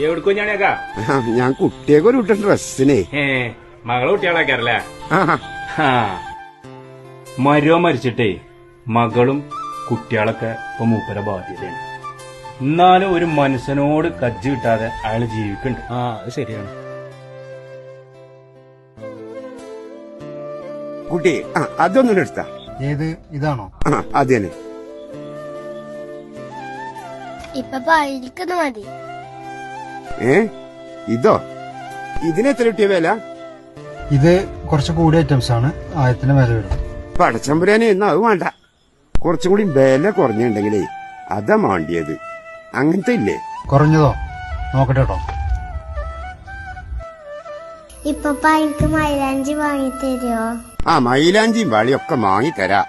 എവിടേക്കോ ഞാനേക്കാ ഞാൻ കുട്ടിയൊക്കെ ഒരു വിട്ട ഡ്രസ്സിനെ മകളെ കുട്ടികളാക്കാറല്ലേ മരോ മരിച്ചിട്ടേ മകളും കുട്ടികളൊക്കെ ഇപ്പൊ മൂപ്പര ബാധ്യതയാണ്. എന്നാലും ഒരു മനുഷ്യനോട് കജ്ജ് കിട്ടാതെ അയാള് ജീവിക്കണ്ട്. അത് ശരിയാണ്. കുട്ടി അതൊന്നും എടുത്താ. ഏത് ഇതാണോ? അത് തന്നെ. ഇപ്പൊ മതി. ഇതോ? ഇതിനെത്ര കിട്ടിയ വില? ഇത് കുറച്ച് കൂടിയ ഐറ്റംസ് ആണ്. 1000 വില വരും. പടച്ചമ്പുരാനെ എന്നാ അത് വേണ്ട. കുറച്ചും കൂടി വില കുറഞ്ഞുണ്ടെങ്കിലേ അതാ മാണ്ടിയത്. അങ്ങനത്തെ ഇല്ലേ? കുറഞ്ഞതോ? നോക്കട്ടെ കേട്ടോ. ഇപ്പൊ എനിക്ക് മൈലാഞ്ചി വാങ്ങി തരുമോ? മൈലാഞ്ചിയും വാളിയൊക്കെ വാങ്ങിത്തരാ.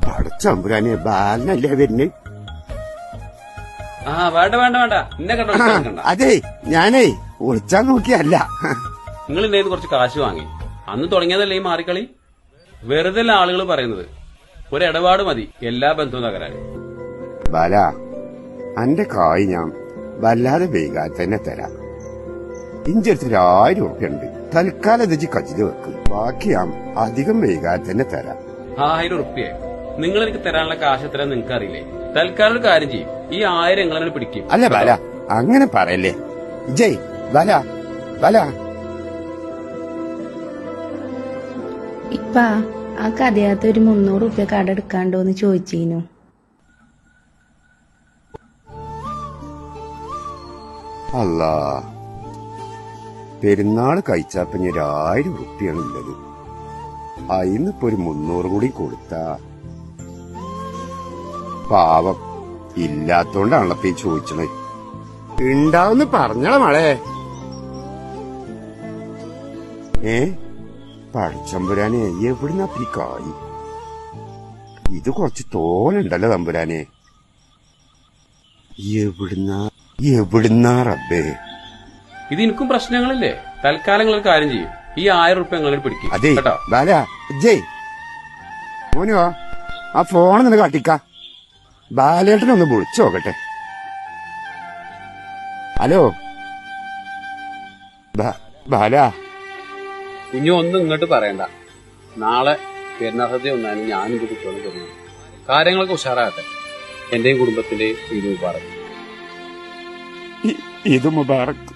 പടച്ചമ്പുരാനെ ബാലനല്ലേ വരുന്നത്? വേണ്ട വേണ്ട വേണ്ട എന്നെ കണ്ടോ. അതെ ഞാനേ ഒളിച്ചാൻ നോക്കിയല്ല. നിങ്ങൾ എന്റെ കുറച്ച് കാശ് വാങ്ങി അന്ന് തുടങ്ങിയതല്ലേ ഈ മാറിക്കളി. വെറുതെ ആളുകൾ പറയുന്നത്. ഒരു ഇടപാട് മതി എല്ലാ ബന്ധവും തകരാറ്. ബാല അന്റെ കായ് ഞാൻ വല്ലാതെ വൈകാതെ തന്നെ തരാം. ഇഞ്ചടുത്ത് 1000 ഉറുപ്പ്യ ഉണ്ട്. തൽക്കാലം ഇത് കച്ചിത് വെക്കും. ബാക്കി ഞാൻ അധികം വൈകാതെ തന്നെ തരാം. 1000 ഉറുപ്പ്യ നിങ്ങൾ എനിക്ക് തരാനുള്ള കാശ് തരാൻ നിങ്ങൾക്ക് അറിയില്ലേ? തൽക്കാലം ഒരു കാര്യം ചെയ്യും. ഈ 1000 നിങ്ങളെ പിടിക്കും. അല്ല ബാല അങ്ങനെ പറയല്ലേ. ജയ് ബാല ബാല ഇപ്പ ആ കഥയകത്ത് ഒരു 300 ഉറുപ്പ്യ കട എടുക്കാണ്ടോന്ന് ചോദിച്ചീനു. അല്ലാ പെരുന്നാള് കഴിച്ചാപ്പഞ്ഞ 1000 ഉറുപ്പ്യാണ് ഉള്ളത്. അതിന്നിപ്പോ ഒരു 300 കൂടി കൊടുത്താ പാവം. ഇല്ലാത്തോണ്ടാണല്ലോ ഇപ്പൊ ഈ ചോദിച്ചത്. ഉണ്ടാവുന്ന് പറഞ്ഞള മളെ. പഴച്ചമ്പുരാനെ എവിടുന്നാ ഈ കായ്? ഇത് കുറച്ച് തോലുണ്ടല്ലോ തമ്പുരാനെ. എവിടുന്നാ റബ്ബേ? ഇത് എനിക്കും പ്രശ്നങ്ങളില്ലേ? തൽക്കാലം നിങ്ങൾ ഒരു കാര്യം ചെയ്യും. ഈ 1000 ഉറുപ്പ്യ നിങ്ങളെ പിടിക്കും. അതെ കേട്ടോ ബാല ജയ് മോനോ ആ ഫോൺ നിന്ന് കാട്ടിക്ക. ബാലേട്ടനൊന്ന് വിളിച്ചു നോക്കട്ടെ. ഹലോ ബാല. കുഞ്ഞു ഒന്നും ഇങ്ങോട്ട് പറയണ്ട. നാളെ പെരുന്നാൾ സദ്യ ഒന്നാലും ഞാനും ഇത് കുട്ടികളും തരുന്നു. കാര്യങ്ങളൊക്കെ ഉഷാറാകട്ടെ. എന്റെയും കുടുംബത്തിന്റെയും ഈദ് മുബാറക്. ഈദ് മുബാറക്.